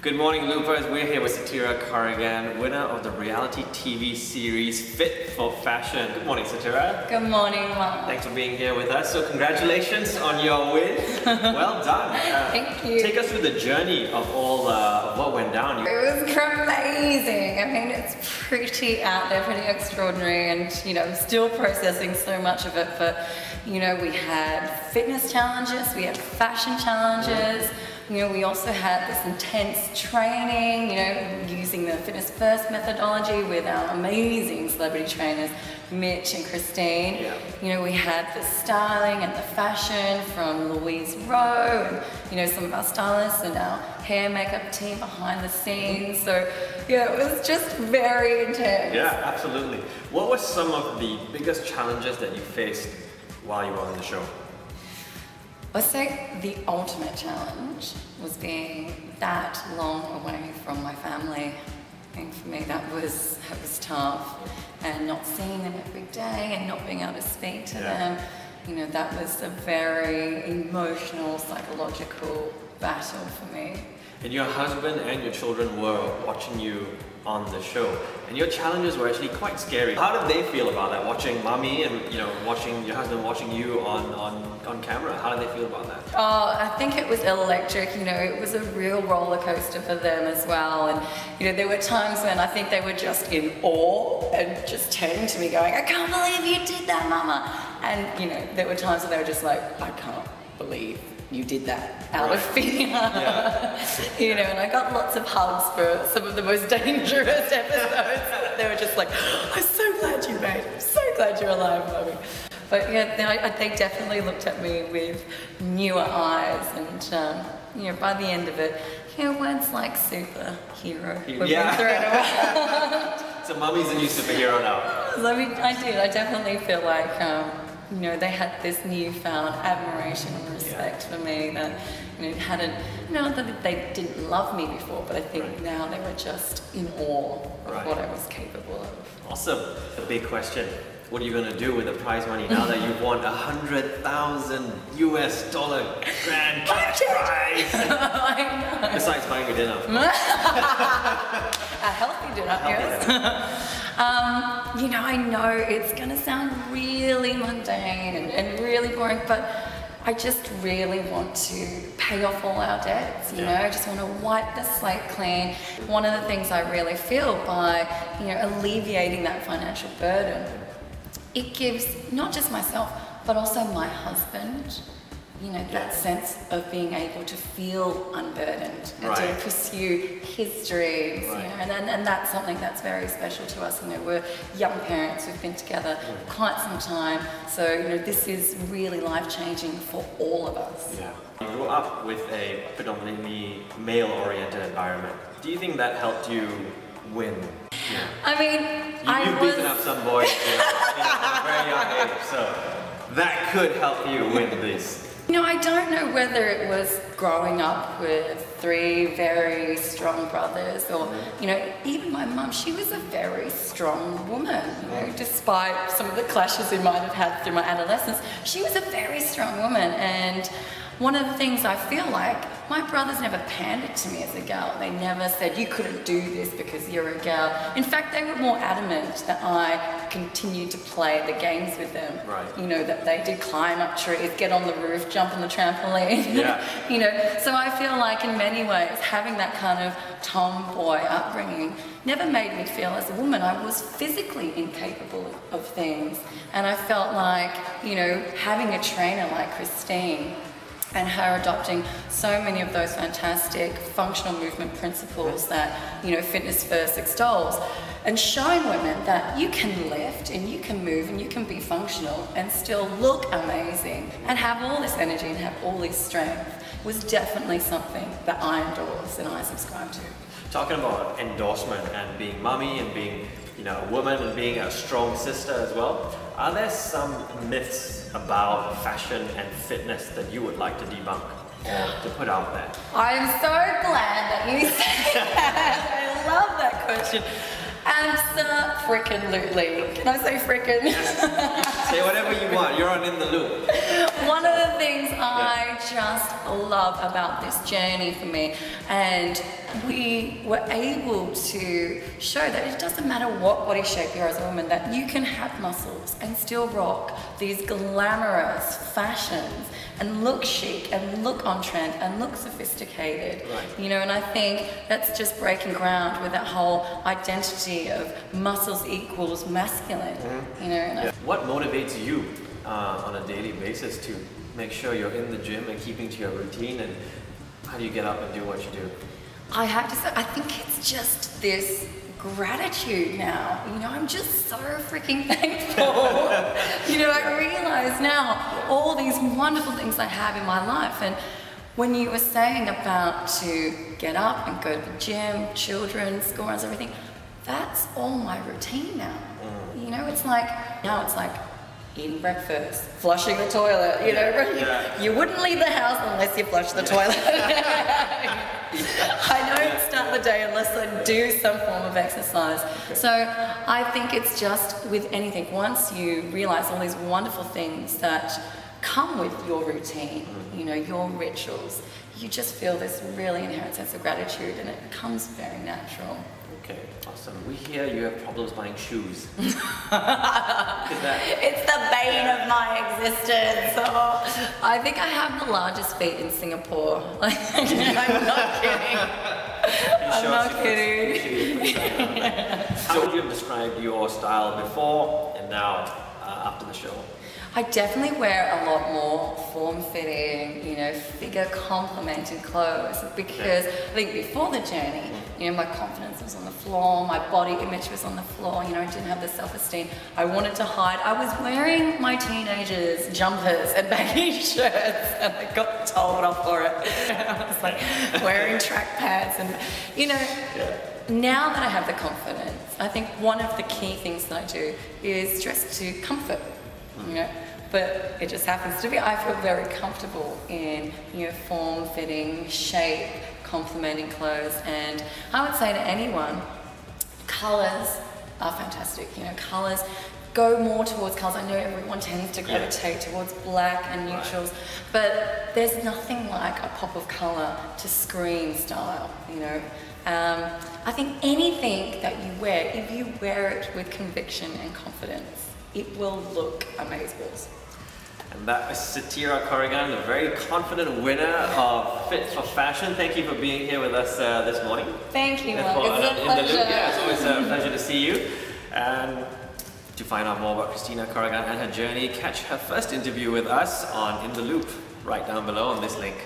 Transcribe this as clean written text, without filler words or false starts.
Good morning, Loopers. We're here with Citira Corrigan, winner of the reality TV series Fit for Fashion. Good morning, Citira. Good morning, Mom. Thanks for being here with us. So congratulations on your win. Well done. Thank you. Take us through the journey of all what went down. It was amazing. I mean, it's pretty out there, pretty extraordinary, and I'm still processing so much of it. But we had fitness challenges, we had fashion challenges. We also had this intense training, using the Fitness First methodology with our amazing celebrity trainers, Mitch and Christine. Yeah. We had the styling and the fashion from Louise Rowe, and some of our stylists and our hair makeup team behind the scenes. So yeah, it was just very intense. Yeah, absolutely. What were some of the biggest challenges that you faced while you were on the show? I'd say the ultimate challenge was being that long away from my family. I think for me that was tough, and not seeing them every day and not being able to speak to them. That was a very emotional, psychological battle for me. And your husband and your children were watching you on the show, and your challenges were actually quite scary. How did they feel about that, watching mommy and watching your husband watching you on camera? How did they feel about that? Oh, I think it was electric. It was a real roller coaster for them as well. And there were times when I think they were just in awe and just turning to me going, "I can't believe you did that, Mama." And there were times when they were just like, "I can't believe you did that," out of fear. Yeah. And I got lots of hugs for some of the most dangerous episodes. They were just like, "I'm so glad you made it. I'm so glad you're alive, Mommy." But yeah, they definitely looked at me with newer eyes, and by the end of it, words like superhero were being thrown around. So mommy's a new superhero now. I mean, I definitely feel like they had this newfound admiration and respect for me that hadn't, not that they didn't love me before, but I think now they were just in awe of what I was capable of. Awesome. The big question: what are you going to do with the prize money now that you've won $100,000 US grand cash prize? I know. Besides buying a dinner. A healthy dinner, yes. I know it's going to sound really mundane and really boring, but I just really want to pay off all our debts, I just want to wipe the slate clean. One of the things I really feel by, alleviating that financial burden, it gives not just myself, but also my husband, that sense of being able to feel unburdened and to pursue his dreams, and that's something that's very special to us. We're young parents, we've been together quite some time, so this is really life-changing for all of us. Yeah. You grew up with a predominantly male-oriented environment. Do you think that helped you win? Yeah. I mean, You've beaten up some boys at a very young age, so that could help you win this. I don't know whether it was growing up with three very strong brothers or, even my mum, she was a very strong woman, despite some of the clashes we might have had through my adolescence. She was a very strong woman, and one of the things I feel like, my brothers never pandered to me as a girl. They never said, "You couldn't do this because you're a girl." In fact, they were more adamant that I continued to play the games with them. That they did climb up trees, get on the roof, jump on the trampoline. So I feel like in many ways, having that kind of tomboy upbringing never made me feel as a woman. I was physically incapable of things. And I felt like, having a trainer like Christine, and her adopting so many of those fantastic functional movement principles that, Fitness First extols, and showing women that you can lift and you can move and you can be functional and still look amazing and have all this energy and have all this strength was definitely something that I endorse and I subscribe to. Talking about endorsement and being mummy and being a woman and being a strong sister as well, are there some myths about fashion and fitness that you would like to debunk or to put out there? I'm so glad that you said that. I love that question. Abso-frickin-lutely. Can I say frickin'? Say whatever you want, you're on In the Loop. one of the things I just love about this journey for me, and we were able to show that it doesn't matter what body shape you are as a woman, that you can have muscles and still rock these glamorous fashions and look chic and look on trend and look sophisticated. Right. You know, and I think that's just breaking ground with that whole identity of muscles equals masculine. You know, and What motivates you on a daily basis to make sure you're in the gym and keeping to your routine, and how do you get up and do what you do? I have to say, I think it's just this gratitude now. You know, I'm just so freaking thankful. You know, I realize now all these wonderful things I have in my life. And when you were saying about to get up and go to the gym, children, school runs, everything, that's all my routine now. You know, it's like, now it's like eating breakfast, flushing the toilet, you know, you wouldn't leave the house unless you flush the toilet. I don't start the day unless I do some form of exercise. So I think it's just with anything, once you realize all these wonderful things that come with your routine, you know, your rituals, you just feel this really inherent sense of gratitude, and it comes very natural. Okay, awesome. We hear you have problems buying shoes. It's the bane of my existence. Oh, I think I have the largest feet in Singapore. Like, I'm not kidding. I'm not kidding. How would you have described your style before and now after the show? I definitely wear a lot more form-fitting, you know, figure complemented clothes, because I think before the journey, you know, my confidence was on the floor, my body image was on the floor, you know, I didn't have the self-esteem. I wanted to hide. I was wearing my teenagers' jumpers and baggy shirts, and I got told off for it. I was like wearing track pants, and, you know, now that I have the confidence, I think one of the key things that I do is dress to comfort. You know, but it just happens to be, I feel very comfortable in, you know, form-fitting, shape, complementing clothes. And I would say to anyone, colours are fantastic. You know, colours, go more towards colours. I know everyone tends to gravitate towards black and neutrals, but there's nothing like a pop of colour to scream style, you know. I think anything that you wear, if you wear it with conviction and confidence, it will look amazing. And that was Citira Corrigan, the very confident winner of Fit for Fashion. Thank you for being here with us this morning. Thank you, Mark. It's a pleasure. It's always a pleasure to see you. And to find out more about Citira Corrigan and her journey, catch her first interview with us on In the Loop, right down below on this link.